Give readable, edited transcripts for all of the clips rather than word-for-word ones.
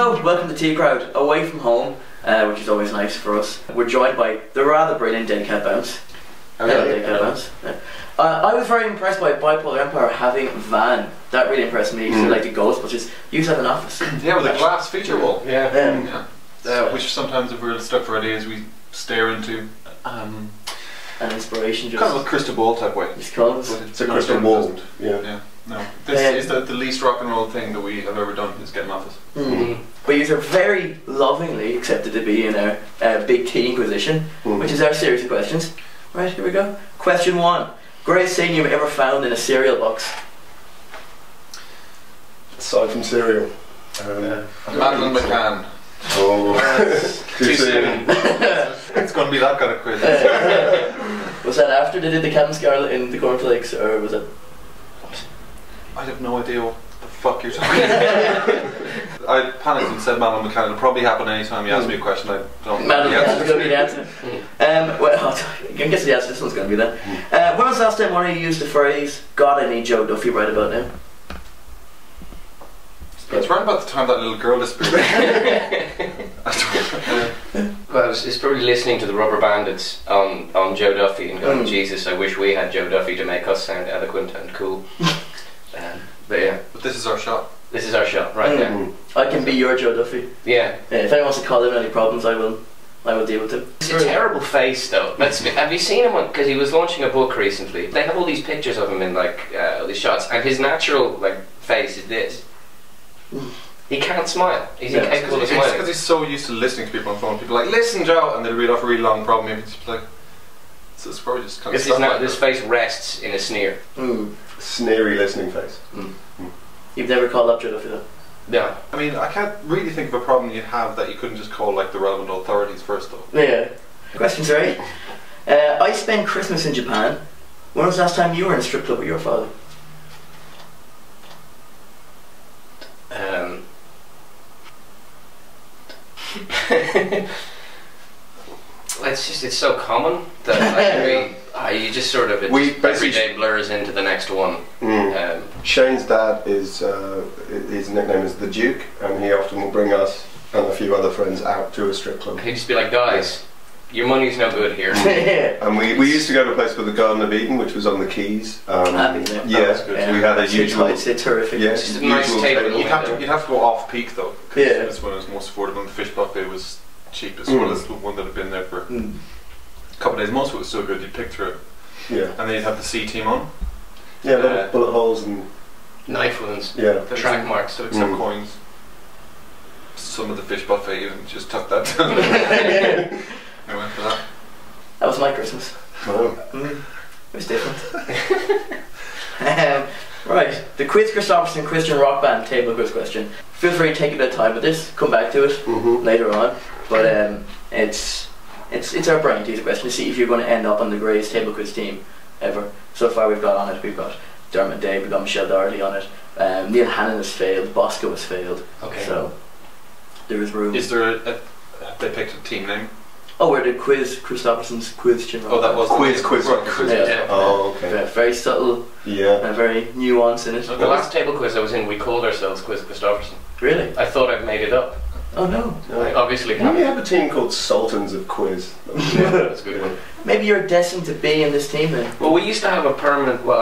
Hello, welcome to Tea Crowd, away from home, which is always nice for us. We're joined by the rather brilliant Dead Cat Bounce. Hello, Dead Cat Bounce. I was very impressed by Bipolar Empire having a van. That really impressed me, because like the Ghostbusters used to have an office. Yeah, with a glass feature wall. Yeah. Which sometimes if we're stuck for ideas we stare into. An inspiration just... Kind of a crystal ball type way. It's called. It's a crystal ball. Yeah. No. This is the least rock and roll thing that we have ever done, is get an office. But you are very lovingly accepted to be in our Big Tea Inquisition, which is our series of questions. Right, here we go. Question 1. Greatest thing you've ever found in a cereal box? Aside from cereal. Madeleine McCann. Oh, too soon. It's going to be that kind of quiz. Was that after they did the Captain Scarlet in the cornflakes, or was it? I have no idea what the fuck you're talking about. I panicked and said Madeleine McCann. It'll probably happen anytime you ask me a question I don't know. Madeleine McCann's going to be the answer. Well, I guess the answer this one's going to be that. When was the last time one of you used the phrase, God, I need Joe Duffy right about now? It's right about the time that little girl disappeared. Well, it's probably listening to the Rubber Bandits on Joe Duffy and going, Jesus, I wish we had Joe Duffy to make us sound eloquent and cool. But yeah. But this is our shot. This is our shot, right now. I can be your Joe Duffy. Yeah. If anyone wants to call in any problems, I will deal with them. It's a terrible face though. Have you seen him? Because he was launching a book recently. They have all these pictures of him in like all these shots, and his natural like face is this. He can't smile. He's incapable of smiling. Because he's so used to listening to people on the phone. People are like, listen, Joe, and they'll read off a really long problem. Maybe it's like, so it's probably just kind of stuff like this face rests in a sneer. Sneery listening face. You've never called up Joe Duffy though? No. I mean, I can't really think of a problem you'd have that you couldn't just call like the relevant authorities first though. Yeah. Question 3. I spent Christmas in Japan. When was the last time you were in a strip club with your father? It's so common that you just sort of every day blurs into the next one. Shane's dad is his nickname is the Duke, and he often will bring us and a few other friends out to a strip club. He'd just be like, guys, your money's no good here. And we used to go to a place called the Garden of Eden, which was on the Quays. Yeah, we had a usual. It's terrific. Yes, it's a nice table. You'd have to go off peak though. Yeah, that's when it was most affordable. And the fish buffet was cheapest. Well, it's the one that had been there for a couple of days. Most of it was so good you'd pick through it. Yeah, and then you'd have the C team on. Yeah, little bullet holes and knife wounds. Yeah, the track marks. Took some coins. Some of the fish buffet even just tucked that down. I went for that. That was my Christmas. Oh. It was different. Right, the Quiz Christopherson Christian Rock Band table quiz question. Feel free to take a bit of time with this. Come back to it later on. But it's our brain teaser question to see if you're going to end up on the greatest table quiz team ever. So far we've got on it. We've got Dermot Day, we've got Michelle Doherty on it. Neil Hannon has failed. Bosco has failed. Okay. So there is room. Is there have they picked a team name? Oh, we're the Quiz Christopherson's Quiz Rock Band. Oh, that was quiz. Yeah. Oh, okay. Very subtle. Yeah. And very nuanced in it. The last table quiz I was in, we called ourselves Quiz Christopherson. Really? I thought I'd made it up. Oh no. I obviously Didn't we have a team called Sultans of Quiz? Yeah, that's a good one. Maybe you're destined to be in this team then. Well, we used to have a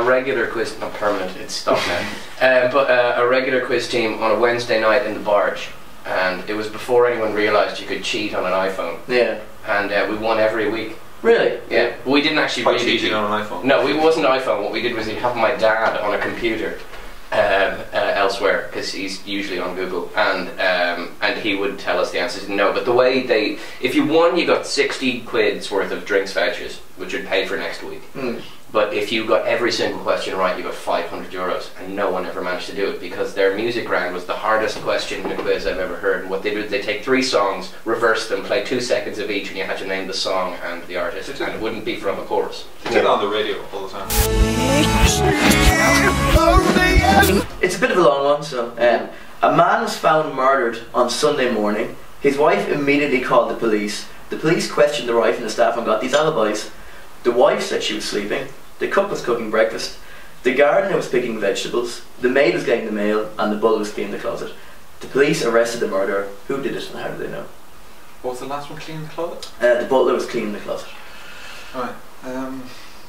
regular quiz, not permanent, it's stopped now, but a regular quiz team on a Wednesday night in the Barge, and it was before anyone realised you could cheat on an iPhone. Yeah. And we won every week. Really? Yeah. We didn't actually By really cheating on an iPhone? No, it wasn't an iPhone. What we did was he'd have my dad on a computer elsewhere, because he's usually on Google, and he would tell us the answers. No, but the way if you won, you got 60 quid's worth of drinks vouchers, which would pay for next week. But if you got every single question right, you got 500 euros, and no one ever managed to do it because their music round was the hardest question in a quiz I've ever heard. And what they do is they take 3 songs, reverse them, play 2 seconds of each, and you had to name the song and the artist, and it wouldn't be from a chorus. They did it on the radio all the time. It's a bit of a long one, so a man was found murdered on Sunday morning. His wife immediately called the police. The police questioned the wife and the staff and got these alibis. The wife said she was sleeping. The cook was cooking breakfast. The gardener was picking vegetables. The maid was getting the mail, and the bull was cleaning the closet. The police arrested the murderer. Who did it and how did they know? What was the last one? Cleaning the closet? The butler was cleaning the closet. Right.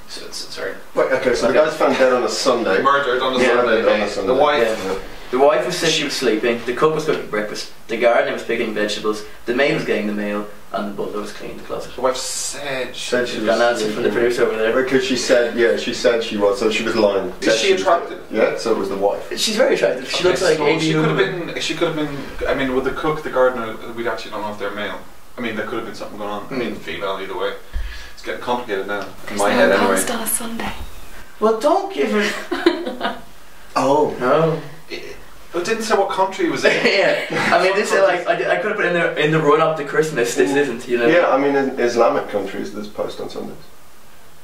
Sorry. Wait, okay, so the guy's found dead on a Sunday. Murdered on a Yeah, Sunday. on a Sunday. The wife. Yeah. The wife was said she was sleeping, the cook was cooking breakfast, the gardener was picking vegetables, the maid was getting the mail, and the butler was cleaning the closet. The wife said Said she Got an answer from the producer over there. Because she said she was, so she was lying. Is she attractive? Yeah, so it was the wife. She's very attractive. She looks like so Amy she could have Hoover. been. She could have been. I mean, with the cook, the gardener, we actually don't know if they're male. I mean, there could have been something going on. I mean, female either way. It's getting complicated now. In my head, anyway. Post on a Sunday. Well, don't give her. Oh. No. It didn't say what country it was in. Yeah. I mean, this is like I could have put in the run up to Christmas. This isn't, you know. Yeah, I mean, in Islamic countries, there's post on Sundays.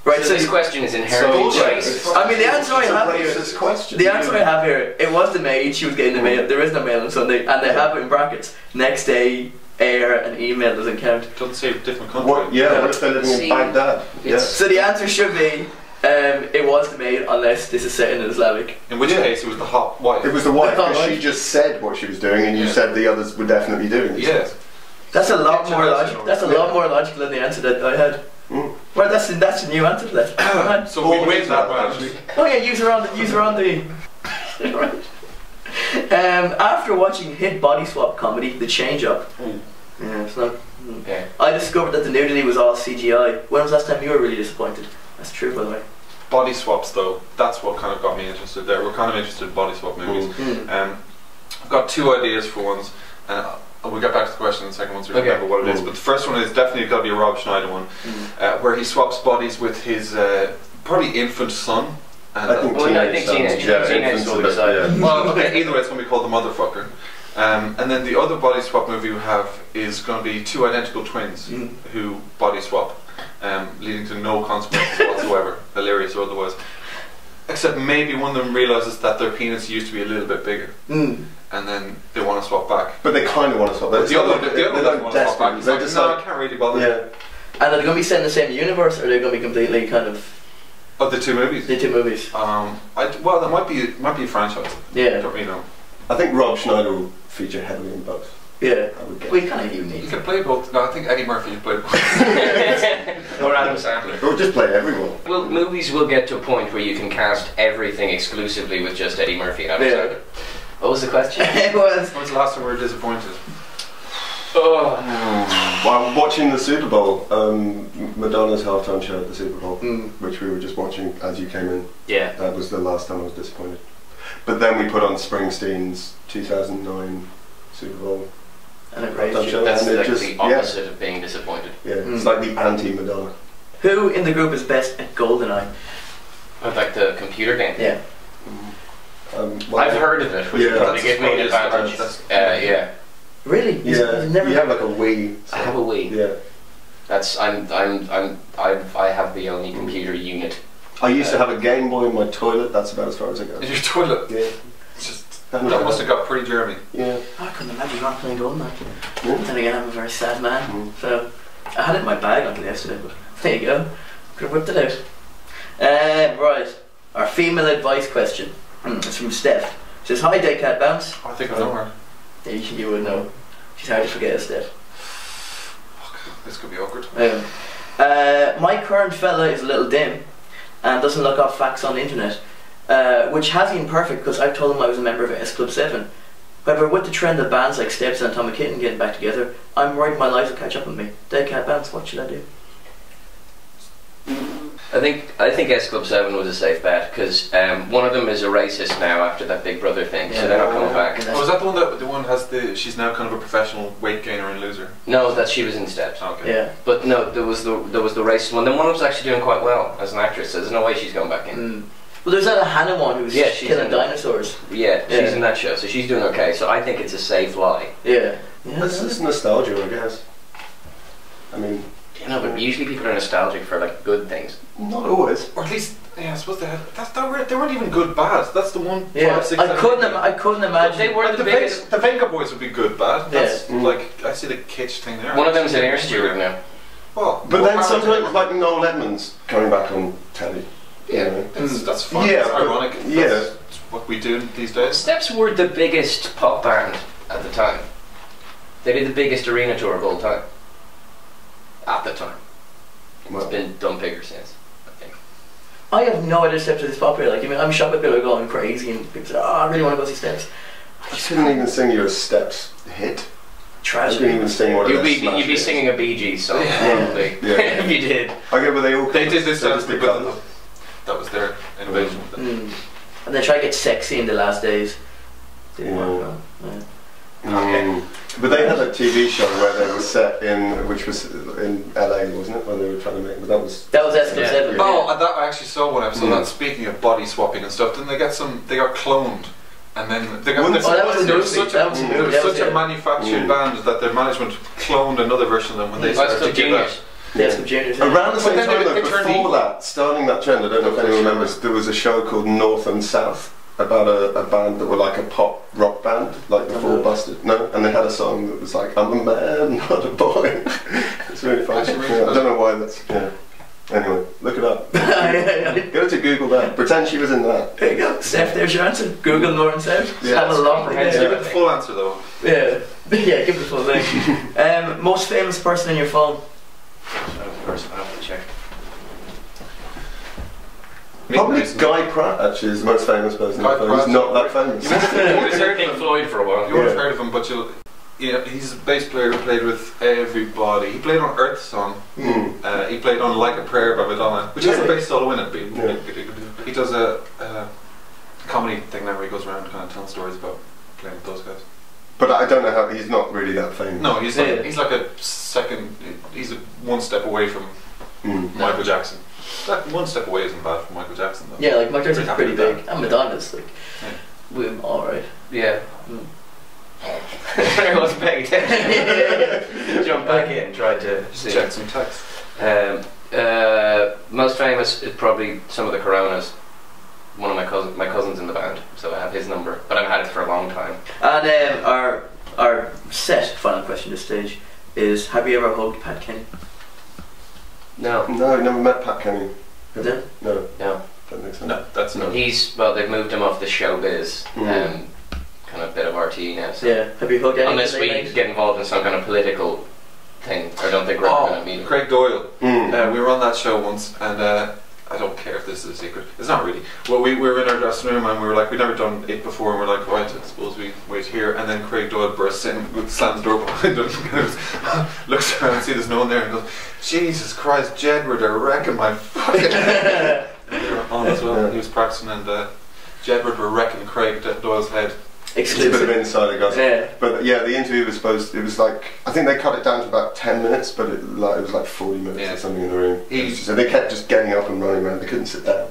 Right. So this question is inherently So, racist. I mean, the answer I have here. It's a racist question. The answer I have here. It was the maid. She was getting the mail. There is no mail on Sunday, and they have it in brackets. Next day, air and email doesn't count. Doesn't say different country. What? Yeah, what if they're living See, in Baghdad? Yeah. it's- So the answer should be. It was the maid, unless this is set in Islamic. In which case, it was the hot wife. It was the wife, The hot because she wife. just said what she was doing, and you Yeah. said the others were definitely doing it. Yes. That's a lot Get more your logical. answer That's a over. lot more logical than the answer that I had. Mm. Well, that's a new answer to that. Come on. So we win that round. actually. Oh yeah, user on the. Right. After watching hit body swap comedy The Change Up, yeah, it's not. Yeah. I discovered that the nudity was all CGI. When was the last time you were really disappointed? That's true, by the way. Body swaps, though, that's what kind of got me interested there. We're kind of interested in body swap movies. I've got two ideas for ones, and we'll get back to the question in a second once we Okay. remember what it is. But the first one is definitely got to be a Rob Schneider one, where he swaps bodies with his probably infant son. And I think Well, no, I teenage think sons. teenage- Yeah, teenage infants will a bit, decide. yeah. well, okay, either way, it's going to be called The Motherfucker. And then the other body swap movie we have is going to be two identical twins who body swap, leading to no consequences whatsoever, hilarious or otherwise. Except maybe one of them realises that their penis used to be a little bit bigger, and then they want to swap back. But they kind of want to swap. But the other one they doesn't don't want to swap back. desperately. It's They're like, just no, like, I can't really bother. yeah. And are they going to be set in the same universe, or are they going to be completely kind of Of the two movies. the two movies? Well, that might be a franchise. Yeah. Don't really know. I think Rob Schneider will feature heavily in both. Yeah. I would guess. We kind of You unique. can play both. No, I think Eddie Murphy can play both. Or Adam Sandler. Or just play everyone. Well, movies will get to a point where you can cast everything exclusively with just Eddie Murphy and Adam Yeah. Sandler. What was the question? It was. When was the last time we were disappointed? While watching the Super Bowl, Madonna's halftime show at the Super Bowl, which we were just watching as you came in, Yeah. that was the last time I was disappointed. But then we put on Springsteen's 2009 Super Bowl And it halftime raised show, you. That's and it like just, the opposite of being disappointed. yeah, it's like the anti-Madonna. Who in the group is best at GoldenEye? Like the computer game. Yeah. Well, I've heard of it, which Yeah, would probably that's give me an probably advantage. that's- Yeah. Really? Yeah, You've never. you have like a Wii. I have a Wii. Yeah. That's I have the only computer unit. I used to have a Game Boy in my toilet. That's about as far as I go. In your toilet. Yeah. It's just, Haven't that done must that. have got pretty Jeremy. Yeah. I couldn't imagine not playing GoldenEye. Yeah. Then again, I'm a very sad man. Mm. So I had it in my bag until yesterday, but there you go. Could have whipped it out. Right. Our female advice question. It's from Steph. She says, "Hi, Deadcat Bounce." I think I know her. Yeah, you would know. She's hard to forget, Steph. This could be awkward. My current fella is a little dim and doesn't look up facts on the internet, which has been perfect because I've told him I was a member of S Club 7. However, with the trend of bands like Steps and Atomic Kitten getting back together, I'm worried my lives will catch up with me. Deadcat Bounce, what should I do? I think S Club 7 was a safe bet because one of them is a racist now after that Big Brother thing, so they're not coming back. Oh, is that the one has she's now kind of a professional weight gainer and loser? No, that she was in Steps. Okay. Yeah. But no, there was the racist one. Then one was actually doing quite well as an actress. So there's no way she's going back in. Well, there's that Hannah one who's Yeah, she's killing in- dinosaurs. Yeah, Yeah. she's in that show, so she's doing okay. So I think it's a safe lie. Yeah. Yeah. This is nostalgia, I guess. I mean, You know, but usually people are nostalgic for like good things. not always. Or at least, yeah, I suppose they weren't even good bad. That's the one. Yeah. 5, 6, I 7, couldn't. 8. I couldn't imagine. They were Like the biggest. the Venga Boys would be good bad. That's Yeah. like I see the kitsch thing there. One of them's an air steward now. Well, But more then power to sometimes, them. like Noel Edmonds coming back on telly. Yeah. You know? That's fun. Yeah, It's but- ironic. yeah. That's what we do these days. Steps were the biggest pop band at the time. They did the biggest arena tour of all time. At the time. Well, It's been done bigger since, I think. I have no idea Steps is this popular. Like, I mean, I'm shocked that people are going crazy and people say, "Oh, I really want to go see Steps." I couldn't even sing you a Steps hit. I Tragedy. couldn't even sing one of You'd their be smash you'd be hits. singing a Bee Gees song, Yeah. probably. Yeah. If you did. Okay, but they all They did this they dance, just did but covers. that was their innovation. Mm. And they try to get sexy in the last days. Didn't Yeah. work well. Yeah. Mm. But they had a TV show where they were set in, which was in LA, wasn't it? When they were trying to make, but that was. That was Escalade Yeah. 7. Oh, and that I actually saw one episode. Mm. And speaking of body swapping and stuff, didn't they get some? They got cloned, and then they got. Oh, that was a there movie. was such That was a a, movie. there was That was such a it. manufactured Mm. band that their management cloned another version of them when they That's started still to give genius. out. The Escalade Juniors. Around the But same then time, they though, turned before evil. that, starting that trend, I don't know if anyone remembers, there was a show called North and South about a band that were like a pop rock band, like before No. Busted. No? And they had a song that was like, I'm a man, not a boy. It's really funny. Actually, Yeah, I don't know why that's, yeah. Anyway, look it up. Go to Google that. Pretend she was in that. There you go. Steph, there's your answer. Google North and South. Yeah, Have a long Give it the full answer though. Yeah. Yeah, give it the full thing. Most famous person in your phone? First, I have to check. Probably Guy Pratt, actually, is the most famous person. Guy He's Pratt. not that famous. You must have heard Pink of him. Floyd for a while. You would have Yeah. heard of him, but he's a bass player who played with everybody. He played on Earth Song. Mm. He played on Like a Prayer by Madonna, which has a Yeah. bass solo in it. But Yeah. he does a comedy thing now where he goes around kind of telling stories about playing with those guys. But I don't know how, he's not really that famous. No, he's Yeah. like a second. He's one step away from Mm. Michael Jackson. That one step away isn't bad from Michael Jackson though. Yeah, like Michael Jackson's Pretty pretty happy big. with And that. Madonna's like, Yeah. we're alright. Yeah. Mm. I wasn't paying attention. Jump back in, tried to see. Check some text. Most famous is probably some of the Coronas. One of my cousins in the band, so I have his number, but I've had it for a long time. And our set final question at this stage is: have you ever hugged Pat Kenny? No, No, I've never met Pat Kenny. Have you? No, no. don't think so. No, that's no. They've moved him off the showbiz, kind of bit of RTE now. So Yeah. Have you hugged any? unless we ladies? get involved in some kind of political thing, I don't think we're going to meet him. Craig Doyle. Mm. We were on that show once, and I don't care if this is a secret. It's not really. Well, we were in our dressing room, and we were like, we'd never done it before, and we're like, right, I suppose we wait here. And then Craig Doyle bursts in, slams the door behind him, and looks around and sees there's no one there, and goes, Jesus Christ, Jedward are wrecking my fucking head. And they were on as well. Yeah. He was practicing, and Jedward were wrecking Craig Doyle's head. It's a bit of Exclusive. insider gossip. Yeah. But yeah, the interview was it was like, I think they cut it down to about 10 minutes, but it was like 40 minutes Yeah. or something in the room. He- So they kept just getting up and running around, they couldn't sit down.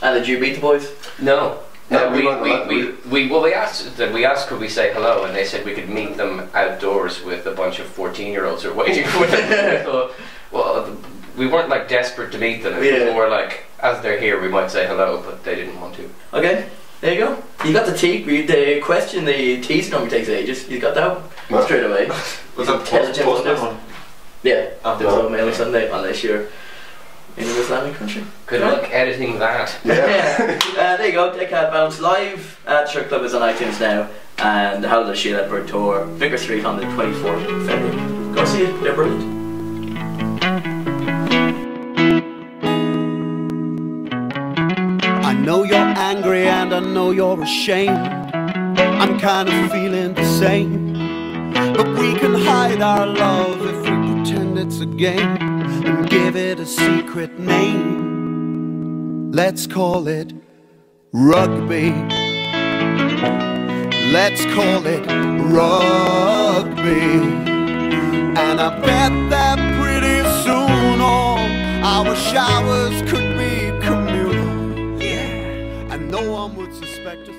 And did you beat the boys? No. No, we weren't allowed. We asked could we say hello, and they said we could meet them outdoors with a bunch of 14-year-olds who were waiting for them. We thought, well, we weren't like desperate to meet them. It Yeah. was more like, as they're here, we might say hello, but they didn't want to. Okay. There you go. You got the question, the tease normally takes ages. You got that No. straight away. Was that Intelligent post wonders. one? Yeah. Oh, There's no. no mail on Sunday unless you're in an Islamic country. Good luck editing that. Yeah. There you go. Deadcat Bounce live at Shirt Club is on iTunes now, and the Howler Shield Edinburgh tour, Vicar Street on the 24th of February. Go see it. They're brilliant. I know you're angry and I know you're ashamed. I'm kind of feeling the same. But we can hide our love if we pretend it's a game and give it a secret name. Let's call it rugby. Let's call it rugby. And I bet that pretty soon all our showers could be communal. Yeah. And no one would suspect us.